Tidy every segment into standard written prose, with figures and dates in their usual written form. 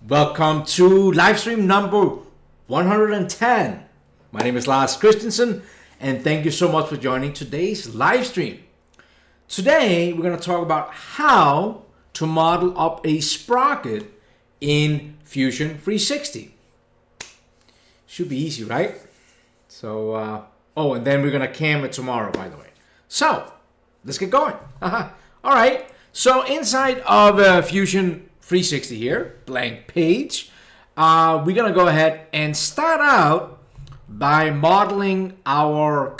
Welcome to live stream number 110. My name is Lars Christensen, and thank you so much for joining today's live stream. Today, we're going to talk about how to model up a sprocket in Fusion 360. Should be easy, right? So, and then we're going to cam it tomorrow, by the way. So, let's get going. All right. So, inside of Fusion 360 here, blank page, we're going to go ahead and start out by modeling our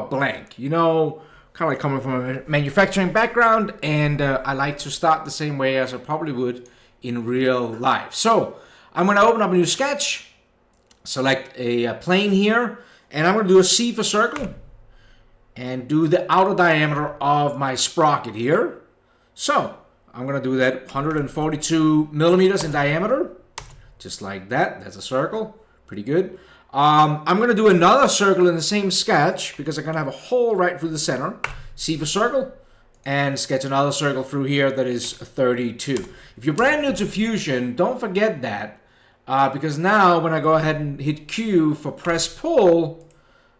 blank. You know, kind of like coming from a manufacturing background, and I like to start the same way as I probably would in real life. So I'm going to open up a new sketch, select a plane here, and I'm going to do a C for circle and do the outer diameter of my sprocket here. So I'm going to do that 142 millimeters in diameter, just like that. That's a circle. Pretty good. I'm going to do another circle in the same sketch because I'm going to have a hole right through the center. C for circle, and sketch another circle through here that is 32. If you're brand new to Fusion, don't forget that because now when I go ahead and hit Q for press pull,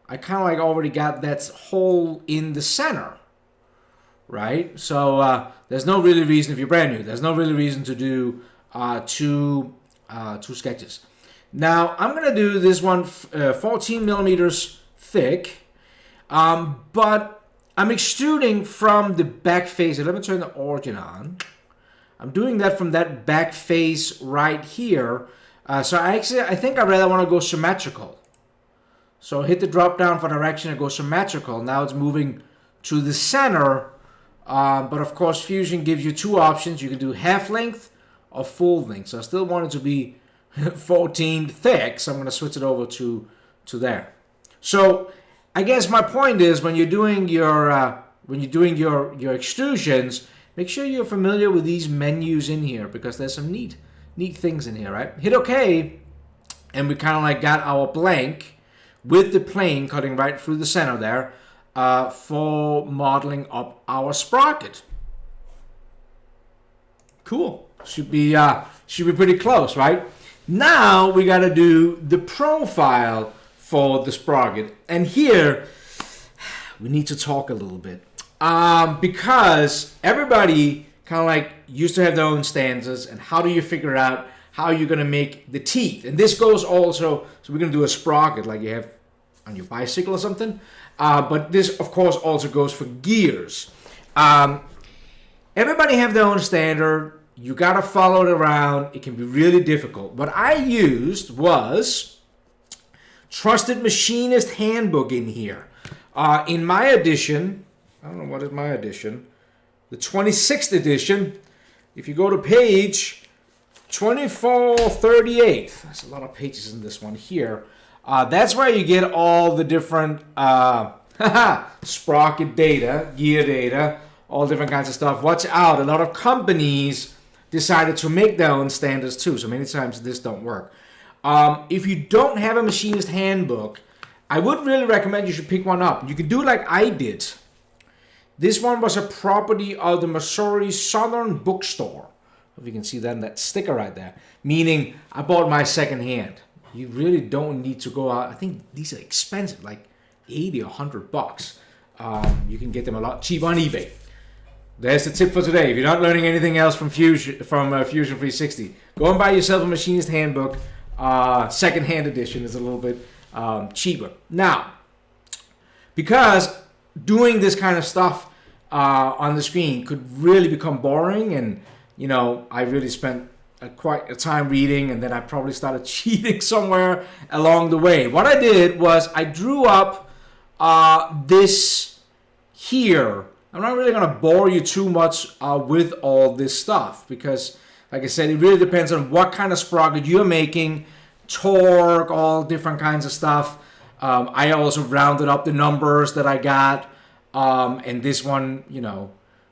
I kind of like already got that hole in the center. Right? So there's no really reason, if you're brand new, there's no really reason to do two sketches. Now, I'm going to do this one 14 millimeters thick, but I'm extruding from the back face. Let me turn the origin on. I'm doing that from that back face right here. So I think I rather want to go symmetrical. So hit the drop down for direction and go symmetrical. Now it's moving to the center. But of course, Fusion gives you two options. You can do half length or full length. So I still want it to be 14 thick, so I'm going to switch it over to there. So I guess my point is when you're doing your extrusions, make sure you're familiar with these menus in here because there's some neat things in here, right? Hit OK, and we kind of like got our blank with the plane cutting right through the center there. For modeling up our sprocket. Cool. Should be pretty close, right? Now we got to do the profile for the sprocket, and here we need to talk a little bit because everybody kind of like used to have their own stanzas, and how do you figure out how you're gonna make the teeth? And this goes also. So we're gonna do a sprocket like you have on your bicycle or something. But this, of course, also goes for gears. Everybody have their own standard. You got to follow it around. It can be really difficult. What I used was Trusted Machinist Handbook in here. In my edition, I don't know what is my edition, the 26th edition, if you go to page 2438, there's a lot of pages in this one here. That's where you get all the different sprocket data, gear data, all different kinds of stuff. Watch out, a lot of companies decided to make their own standards too, so many times this don't work. If you don't have a machinist handbook, I would really recommend you should pick one up. You could do like I did. This one was a property of the Missouri Southern Bookstore. If you can see that in that sticker right there, meaning I bought my second hand. You really don't need to go out. I think these are expensive, like 80 or 100 bucks. You can get them a lot cheaper on eBay. There's the tip for today. If you're not learning anything else from Fusion 360, go and buy yourself a machinist handbook. Second-hand edition is a little bit cheaper. Now, because doing this kind of stuff on the screen could really become boring, and you know, I really spent quite a time reading, and then I probably started cheating somewhere along the way. What I did was I drew up this here. I'm not really going to bore you too much with all this stuff because, like I said, it really depends on what kind of sprocket you're making, torque, all different kinds of stuff. I also rounded up the numbers that I got, and this one, you know,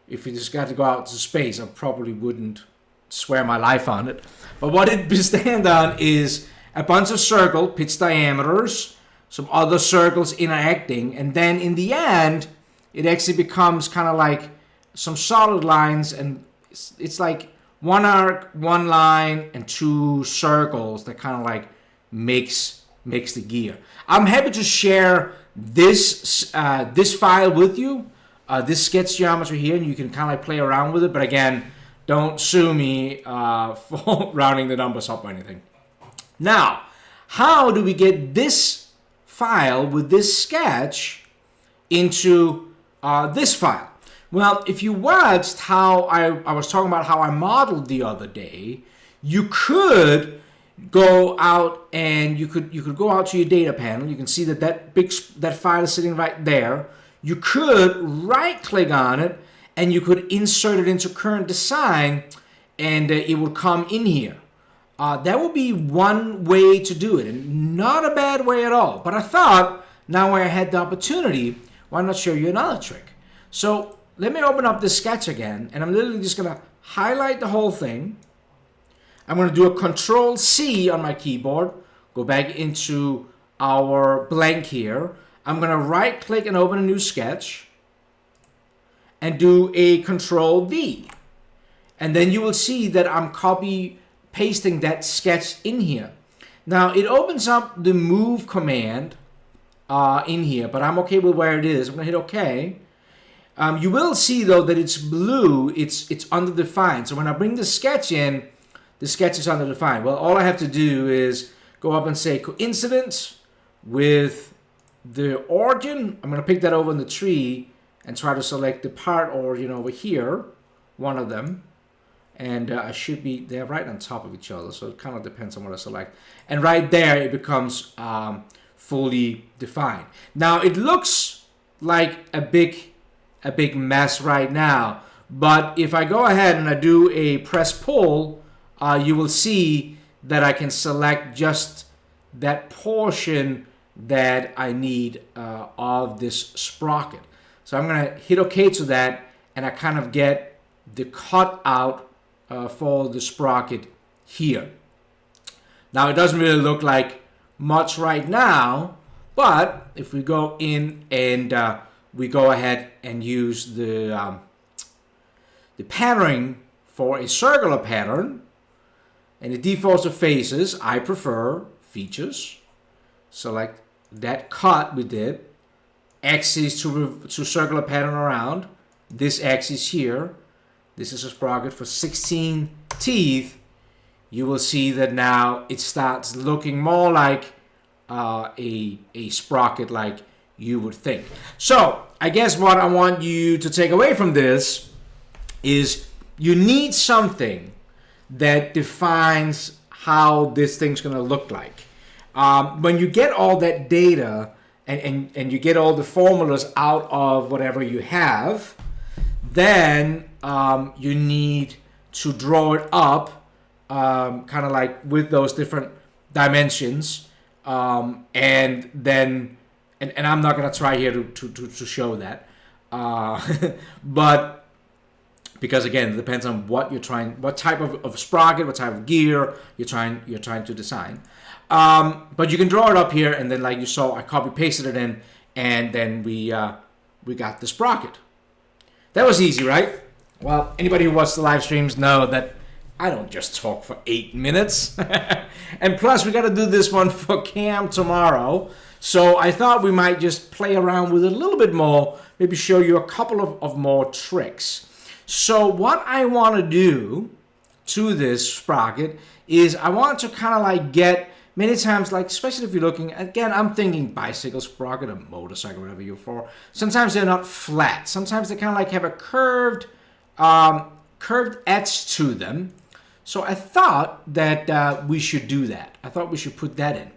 if you just got to go out to space, I probably wouldn't swear my life on it. But what it stand on is a bunch of circle pitch diameters, some other circles interacting, and then in the end it actually becomes kind of like some solid lines, and it's like one arc, one line, and two circles that kind of like makes the gear. I'm happy to share this this file with you, this sketch geometry here, and you can kind of like play around with it. But again, don't sue me for rounding the numbers up or anything. Now, how do we get this file with this sketch into this file? Well, if you watched how I was talking about how I modeled the other day, you could go out and you could go out to your data panel. You can see that that file is sitting right there. You could right click on it and you could insert it into current design, and it would come in here. That would be one way to do it, and not a bad way at all. But I thought, now I had the opportunity, why not show you another trick? So let me open up this sketch again, and I'm literally just going to highlight the whole thing. I'm going to do a Control-C on my keyboard, go back into our blank here. I'm going to right-click and open a new sketch, and do a Control-V. And then you will see that I'm copy-pasting that sketch in here. Now, it opens up the Move command in here, but I'm okay with where it is. I'm going to hit OK. You will see, though, that it's blue. It's underdefined. So when I bring the sketch in, the sketch is underdefined. Well, all I have to do is go up and say coincidence with the origin. I'm going to pick that over in the tree and try to select the part origin over here, one of them. And I should be, they're right on top of each other, so it kind of depends on what I select. And right there, it becomes fully defined. Now, it looks like a big mess right now, but if I go ahead and I do a press pull, you will see that I can select just that portion that I need of this sprocket. So I'm going to hit OK to that, and I kind of get the cutout for the sprocket here. Now, it doesn't really look like much right now, but if we go in and we go ahead and use the patterning for a circular pattern, and it defaults to faces. I prefer features. Select that cut we did. Axis to circular pattern around. This axis here. This is a sprocket for 16 teeth. You will see that now it starts looking more like a sprocket like you would think. So I guess what I want you to take away from this is you need something that defines how this thing's going to look like. When you get all that data and you get all the formulas out of whatever you have, then you need to draw it up kind of like with those different dimensions, and then and I'm not going to try here to show that, but because again, it depends on what you're trying, what type of sprocket, what type of gear you're trying to design. But you can draw it up here, and then like you saw, I copy pasted it in, and then we got the sprocket. That was easy, right? Well, anybody who watched the live streams know that I don't just talk for 8 minutes. And plus, we got to do this one for Cam tomorrow. So I thought we might just play around with it a little bit more, maybe show you a couple of more tricks. So what I want to do to this sprocket is I want to kind of like get many times, like especially if you're looking, again, I'm thinking bicycle sprocket, a motorcycle, whatever you're for. Sometimes they're not flat. Sometimes they kind of like have a curved edge to them. So I thought that we should do that. I thought we should put that in.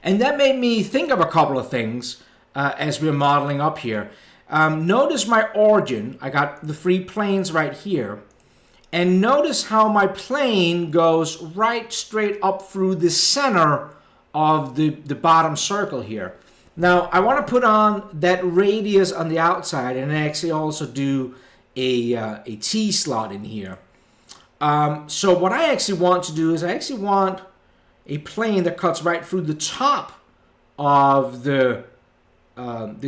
And that made me think of a couple of things as we're modeling up here. Notice my origin. I got the three planes right here. And notice how my plane goes right straight up through the center of the bottom circle here. Now, I want to put on that radius on the outside and actually also do a T-slot in here. So what I actually want to do is I actually want a plane that cuts right through the top of the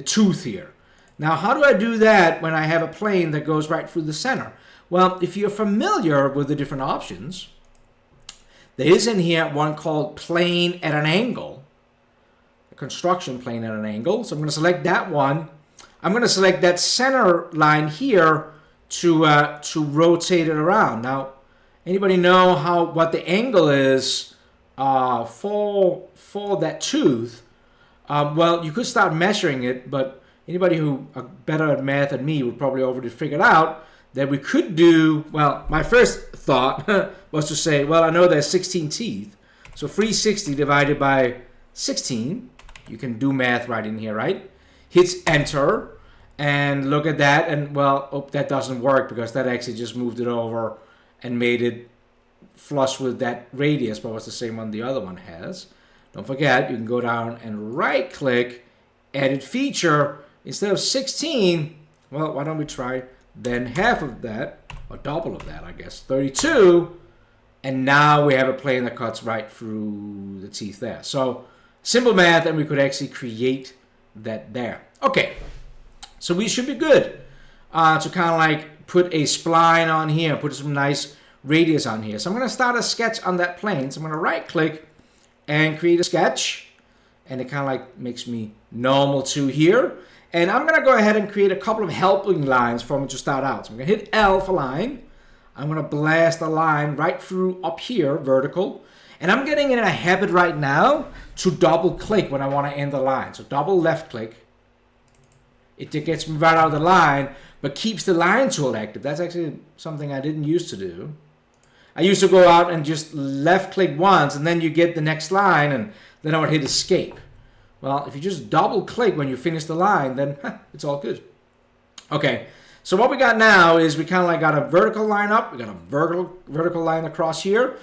tooth here. Now, how do I do that when I have a plane that goes right through the center? Well, if you're familiar with the different options, there is in here one called plane at an angle, a construction plane at an angle. So I'm going to select that one. I'm going to select that center line here to rotate it around. Now, anybody know what the angle is for that tooth? Well, you could start measuring it, but anybody who are better at math than me would probably already figured out that we could do, well, my first thought was to say, well, I know there's 16 teeth. So 360 divided by 16, you can do math right in here, right? Hits enter, and look at that, and well, oh, that doesn't work because that actually just moved it over and made it flush with that radius, but what's the same one the other one has. Don't forget, you can go down and right click, edit feature. Instead of 16, well, why don't we try then half of that, or double of that, I guess, 32, and now we have a plane that cuts right through the teeth there. So simple math, and we could actually create that there. Okay, so we should be good to kind of like put a spline on here, put some nice radius on here. So I'm going to start a sketch on that plane. So I'm going to right click and create a sketch, and it kind of like makes me normal to here. And I'm going to go ahead and create a couple of helping lines for me to start out. So I'm going to hit L for line. I'm going to blast a line right through up here, vertical. And I'm getting in a habit right now to double click when I want to end the line. So double left click. It gets me right out of the line, but keeps the line tool active. That's actually something I didn't used to do. I used to go out and just left click once, and then you get the next line, and then I would hit escape. Well, if you just double click when you finish the line, then it's all good. Okay, so what we got now is we kind of like got a vertical line up. We got a vertical line across here.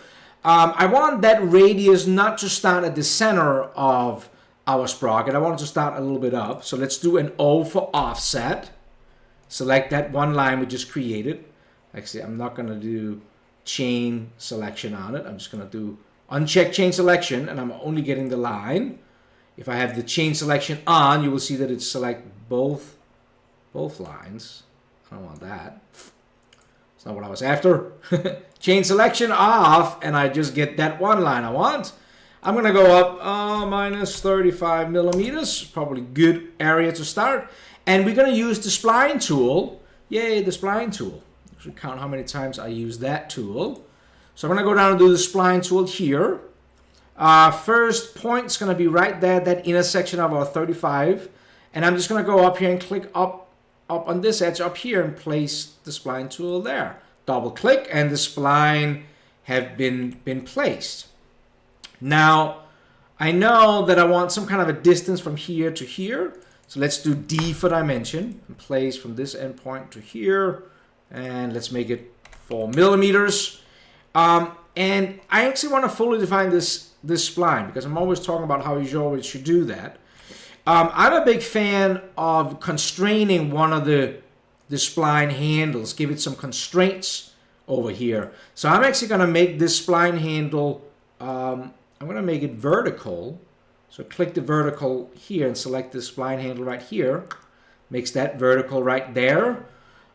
I want that radius not to start at the center of our sprocket. I want it to start a little bit up. So let's do an O for offset. Select that one line we just created. Actually, I'm not going to do chain selection on it. I'm just going to do uncheck chain selection, and I'm only getting the line. If I have the chain selection on, you will see that it select both lines. I don't want that. It's not what I was after. Chain selection off, and I just get that one line I want. I'm going to go up minus 35 millimeters. Probably good area to start. And we're going to use the Spline Tool. Yay, the Spline Tool. I should count how many times I use that tool. So I'm going to go down and do the Spline Tool here. First point is going to be right there, that intersection of our 35. And I'm just going to go up here and click up on this edge up here and place the Spline Tool there. Double click, and the spline have been placed. Now, I know that I want some kind of a distance from here to here. So let's do D for dimension and place from this endpoint to here. And let's make it 4 millimeters. And I actually want to fully define this spline because I'm always talking about how you always should do that. I'm a big fan of constraining one of the spline handles, give it some constraints over here. So I'm actually going to make this spline handle, I'm going to make it vertical. So click the vertical here and select the spline handle right here. Makes that vertical right there.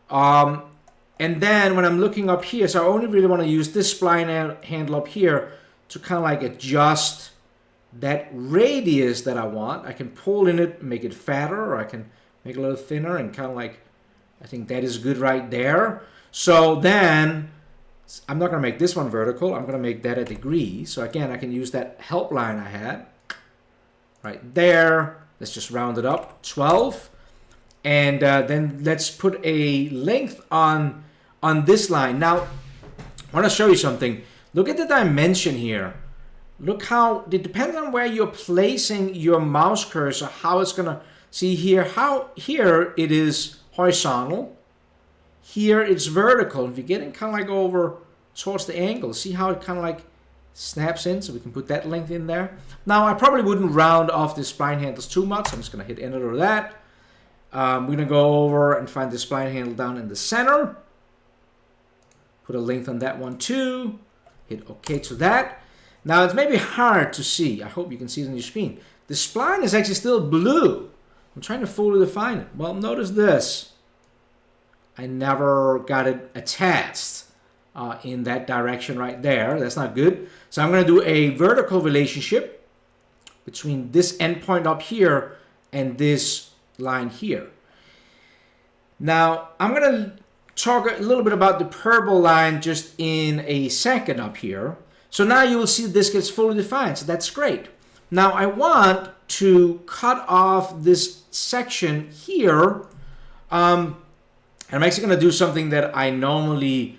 And then when I'm looking up here, so I only really want to use this spline handle up here to kind of like adjust that radius that I want. I can pull in it, make it fatter, or I can make it a little thinner and kind of like, I think that is good right there. So then I'm not going to make this one vertical. I'm going to make that a degree. So again, I can use that help line I had right there. Let's just round it up, 12. And then let's put a length on this line. Now, I want to show you something. Look at the dimension here. Look how, it depends on where you're placing your mouse cursor, how it's going to, see here, how here it is horizontal. Here it's vertical. If you're getting kind of like over towards the angle, see how it kind of like snaps in, so we can put that length in there. Now, I probably wouldn't round off the spline handles too much. I'm just going to hit enter to that. We're going to go over and find the spline handle down in the center. Put a length on that one too. Hit OK to that. Now, it's maybe hard to see. I hope you can see it on your screen. The spline is actually still blue. I'm trying to fully define it. Well, notice this. I never got it attached in that direction right there. That's not good. So I'm going to do a vertical relationship between this endpoint up here and this line here. Now, I'm going to talk a little bit about the purple line just in a second up here. So now you will see this gets fully defined. So that's great. Now I want to cut off this section here. I'm actually going to do something that I normally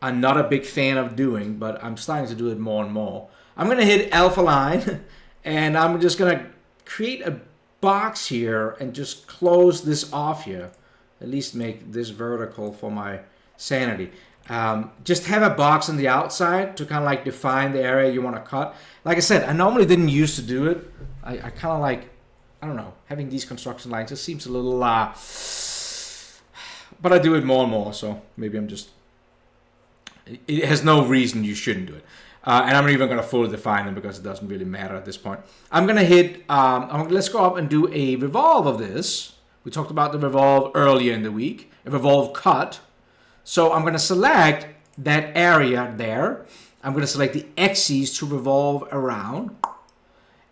am not a big fan of doing, but I'm starting to do it more and more. I'm going to hit alpha line, and I'm just going to create a box here and just close this off here. At least make this vertical for my sanity. Just have a box on the outside to kind of like define the area you want to cut. Like I said, I normally didn't used to do it. I kind of like, I don't know, having these construction lines just seems a little, but I do it more and more, so maybe I'm just, it has no reason you shouldn't do it. And I'm not even going to fully define them because it doesn't really matter at this point. I'm going to hit, let's go up and do a revolve of this. We talked about the revolve earlier in the week, a revolve cut. So I'm going to select that area there. I'm going to select the axes to revolve around.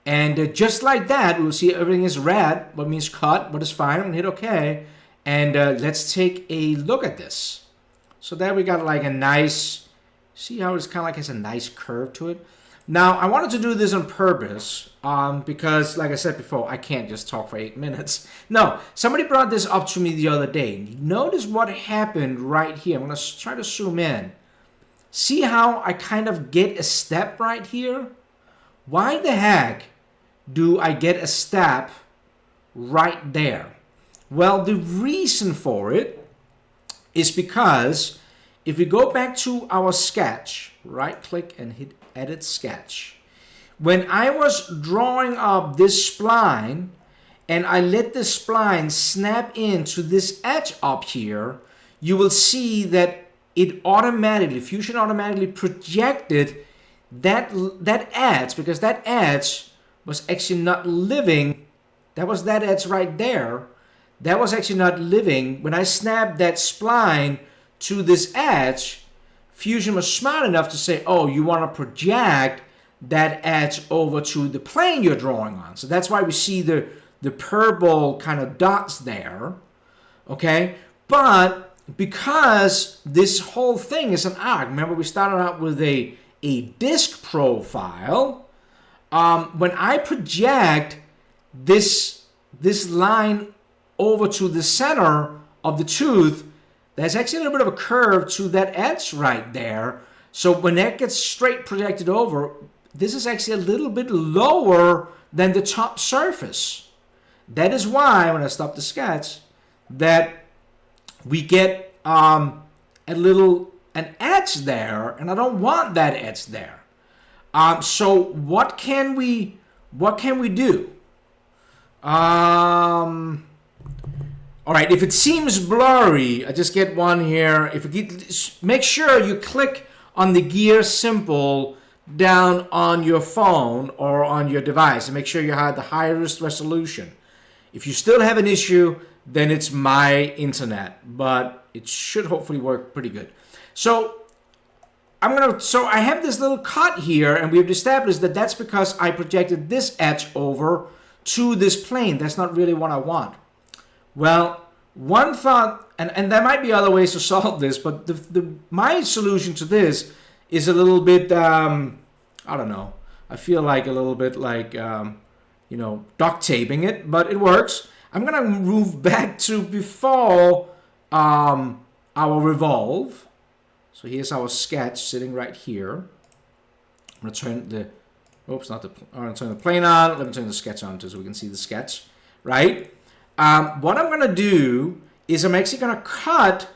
And just like that, we'll see everything is red, what means cut, what is fine. I'm going to hit OK. And let's take a look at this. So there we got like a nice, see how it's kind of like has a nice curve to it. Now, I wanted to do this on purpose because, like I said before, I can't just talk for 8 minutes. No, somebody brought this up to me the other day. Notice what happened right here. I'm going to try to zoom in. See how I kind of get a step right here? Why the heck do I get a step right there? Well, the reason for it is because if we go back to our sketch, right-click and hit Edit Sketch. When I was drawing up this spline and I let the spline snap into this edge up here, you will see that it automatically, Fusion automatically projected that edge, because that edge was actually not living. That was that edge right there. That was actually not living. When I snapped that spline to this edge, Fusion was smart enough to say, oh, you want to project that edge over to the plane you're drawing on. So that's why we see the purple kind of dots there, okay? But because this whole thing is an arc, remember we started out with a disk profile. When I project this line over to the center of the tooth, there's actually a little bit of a curve to that edge right there. So when that gets straight projected over, this is actually a little bit lower than the top surface. That is why, when I stop the sketch, that we get an edge there, and I don't want that edge there. So what can we do? All right, if it seems blurry, I just get one here. Make sure you click on the gear symbol down on your phone or on your device and make sure you have the highest resolution. If you still have an issue, then it's my internet, but it should hopefully work pretty good. So I have this little cut here, and we've established that that's because I projected this edge over to this plane. That's not really what I want. Well, one thought, and there might be other ways to solve this, but my solution to this is a little bit, I don't know, I feel like a little bit like, duct taping it, but it works. I'm going to move back to before our revolve. So here's our sketch sitting right here. I'm going to turn I'm going to turn the plane on. Let me turn the sketch on so we can see the sketch, right? What I'm going to do is I'm actually going to cut.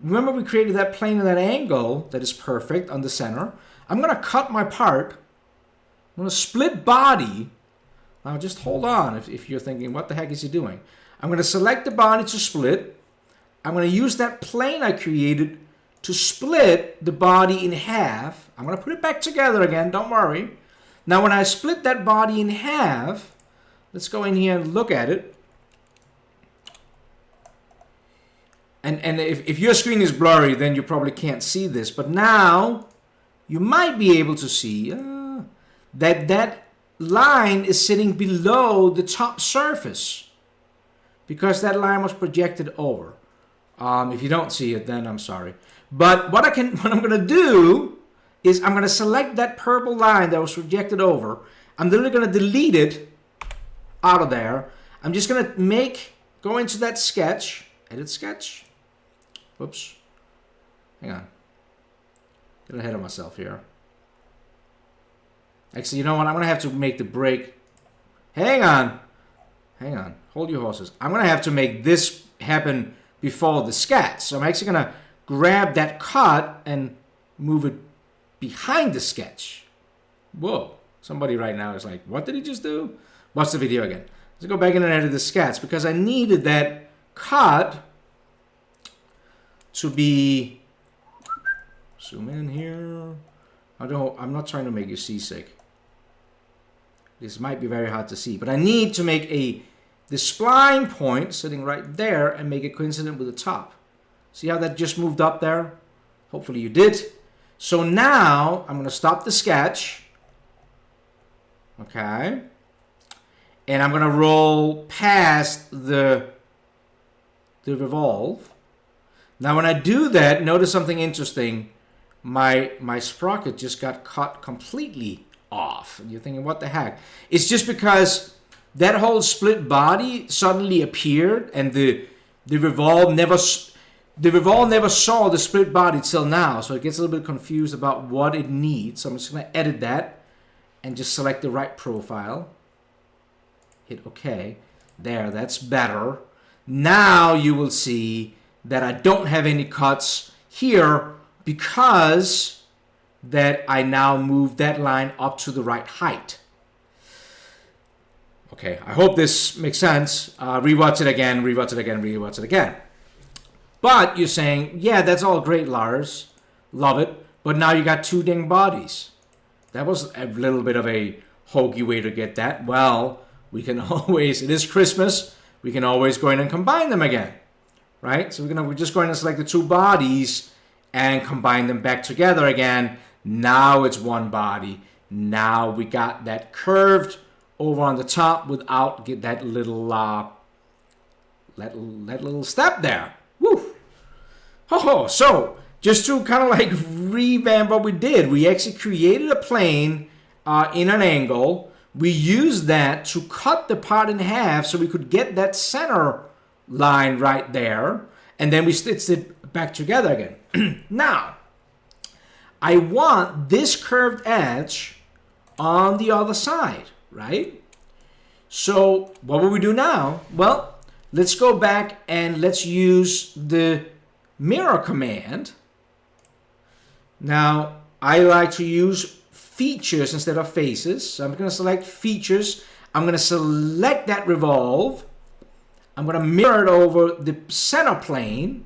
Remember we created that plane and that angle that is perfect on the center. I'm going to cut my part. I'm going to split body. Now just hold on if you're thinking, what the heck is he doing? I'm going to select the body to split. I'm going to use that plane I created to split the body in half. I'm going to put it back together again, don't worry. Now when I split that body in half, let's go in here and look at it. And if your screen is blurry, then you probably can't see this. But now you might be able to see that line is sitting below the top surface because that line was projected over. If you don't see it, then I'm sorry. But what I'm going to do is I'm going to select that purple line that was projected over. I'm literally going to delete it out of there. I'm just going to go into that sketch, edit sketch. Whoops. Hang on. Get ahead of myself here. Actually, you know what? I'm going to have to make the break. Hang on. Hang on. Hold your horses. I'm going to have to make this happen before the sketch. So I'm actually going to grab that cut and move it behind the sketch. Whoa. Somebody right now is like, what did he just do? Watch the video again. Let's go back in and edit the sketch because I needed that cut to be, zoom in here. I'm not trying to make you seasick. This might be very hard to see, but I need to make the spline point sitting right there and make it coincident with the top. See how that just moved up there? Hopefully you did. So now I'm going to stop the sketch. Okay. And I'm going to roll past the revolve. Now when I do that, notice something interesting. My sprocket just got cut completely off. And you're thinking, what the heck? It's just because that whole split body suddenly appeared and the revolve never saw the split body till now. So it gets a little bit confused about what it needs. So I'm just going to edit that and just select the right profile. Hit OK. There, that's better. Now you will see that I don't have any cuts here because that I now moved that line up to the right height. Okay, I hope this makes sense. Rewatch it again, rewatch it again, rewatch it again. But you're saying, yeah, that's all great, Lars. Love it. But now you got two dang bodies. That was a little bit of a hokey way to get that. Well, we can always, it is Christmas, we can always go in and combine them again. Right? So we're just going to select the two bodies and combine them back together again. Now it's one body. Now we got that curved over on the top without get that little that little step there. Woo! Ho-ho! So just to kind of like revamp what we did, we actually created a plane in an angle. We used that to cut the part in half so we could get that center line right there, and then we stitched it back together again. Now, I want this curved edge on the other side, right? So what will we do now? Well, let's go back and let's use the mirror command. Now, I like to use features instead of faces. So I'm going to select features. I'm going to select that revolve. I'm going to mirror it over the center plane.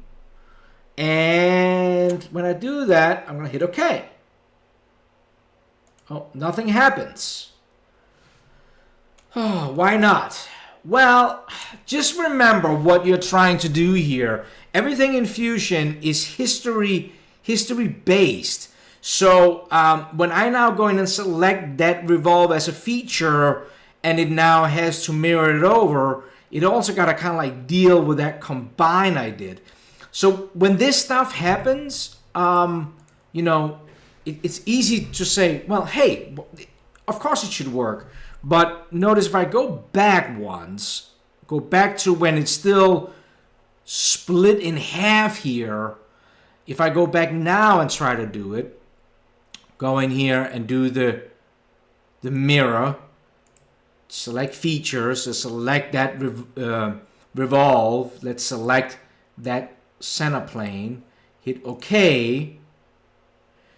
And when I do that, I'm going to hit OK. Oh, nothing happens. Oh, why not? Well, just remember what you're trying to do here. Everything in Fusion is history based. So when I now go in and select that revolve as a feature and it now has to mirror it over, it also got to kind of like deal with that combine I did. So when this stuff happens, you know, it's easy to say, well, hey, of course it should work. But notice if I go back once, go back to when it's still split in half here. If I go back now and try to do it, go in here and do the mirror, select features, so select that revolve. Let's select that center plane, hit OK.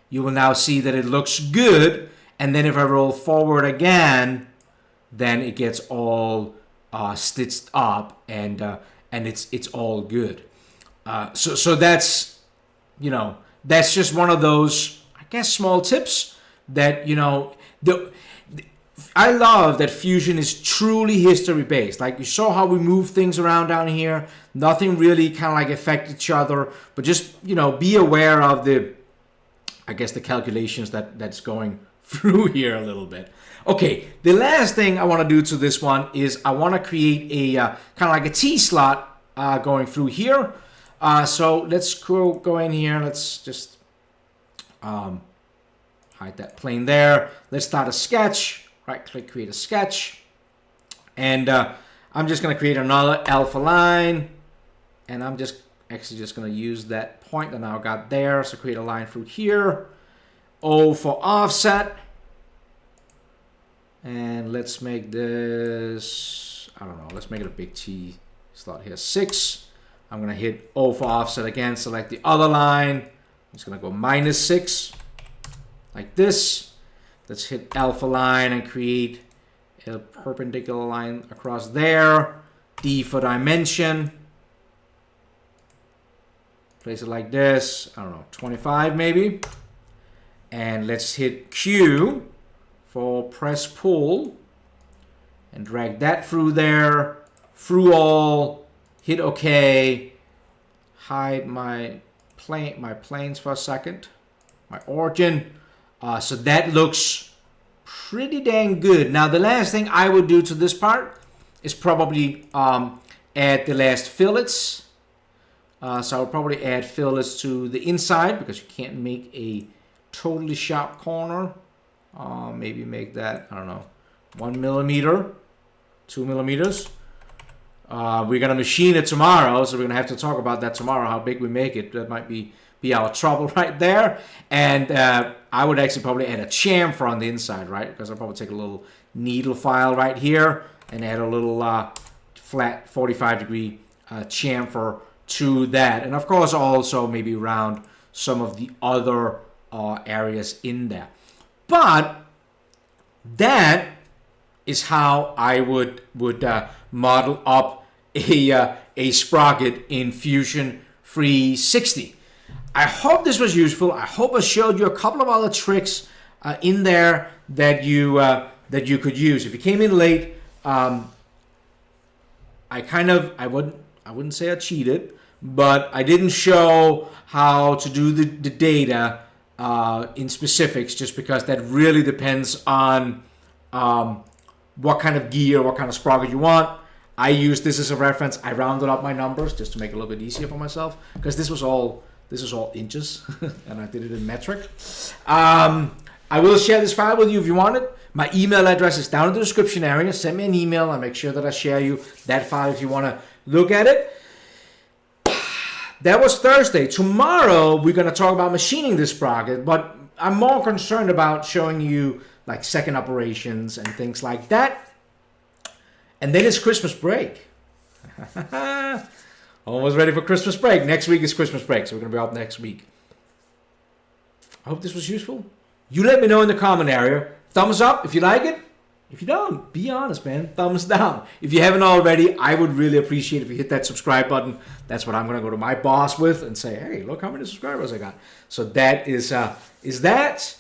You will now see that it looks good. And then if I roll forward again, then it gets all stitched up and it's all good. So that's, you know, that's just one of those, I guess, small tips that, you know, I love that Fusion is truly history based. Like you saw how we move things around down here. Nothing really kind of like affect each other, but just, you know, be aware of the, I guess, the calculations that's going through here a little bit. Okay, the last thing I want to do to this one is I want to create a kind of like a T slot going through here. So let's go in here. Let's just hide that plane there. Let's start a sketch. Right click, create a sketch. And I'm just going to create another alpha line. And I'm just actually just going to use that point that I now got there. So create a line through here. O for offset. And let's make this, I don't know, let's make it a big T slot here, 6. I'm going to hit O for offset again, select the other line. I'm just going to go -6, like this. Let's hit alpha line and create a perpendicular line across there. D for dimension. Place it like this, I don't know, 25 maybe. And let's hit Q for press pull and drag that through there, through all, hit OK, hide my planes for a second, my origin. So that looks pretty dang good. Now the last thing I would do to this part is probably add the last fillets. So I would probably add fillets to the inside because you can't make a totally sharp corner. Maybe make that, I don't know, 1 millimeter, 2 millimeters. We're gonna machine it tomorrow, so we're gonna have to talk about that tomorrow, how big we make it. That might be our trouble right there. And I would actually probably add a chamfer on the inside, right? Because I'll probably take a little needle file right here and add a little flat 45-degree chamfer to that. And of course also maybe round some of the other areas in there. But that is how I would model up a sprocket in Fusion 360. I hope this was useful. I hope I showed you a couple of other tricks in there that you could use. If you came in late, I wouldn't say I cheated, but I didn't show how to do the data in specifics, just because that really depends on what kind of gear, what kind of sprocket you want. I used this as a reference. I rounded up my numbers just to make it a little bit easier for myself, because this is all inches and I did it in metric. I will share this file with you if you want it. My email address is down in the description area. Send me an email. I'll make sure that I share you that file if you want to look at it. That was Thursday. Tomorrow we're going to talk about machining this sprocket, but I'm more concerned about showing you like second operations and things like that. And then it's Christmas break. Almost ready for Christmas break. Next week is Christmas break, so we're going to be up next week. I hope this was useful. You let me know in the comment area. Thumbs up if you like it. If you don't, be honest, man. Thumbs down. If you haven't already, I would really appreciate if you hit that subscribe button. That's what I'm going to go to my boss with and say, hey, look how many subscribers I got. So that is that.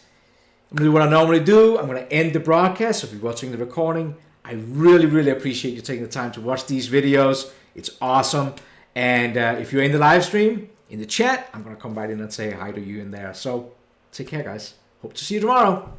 I'm going to do what I normally do. I'm going to end the broadcast. So if you're watching the recording, I really, really appreciate you taking the time to watch these videos. It's awesome. And if you're in the live stream, in the chat, I'm going to come right in and say hi to you in there. So take care, guys. Hope to see you tomorrow.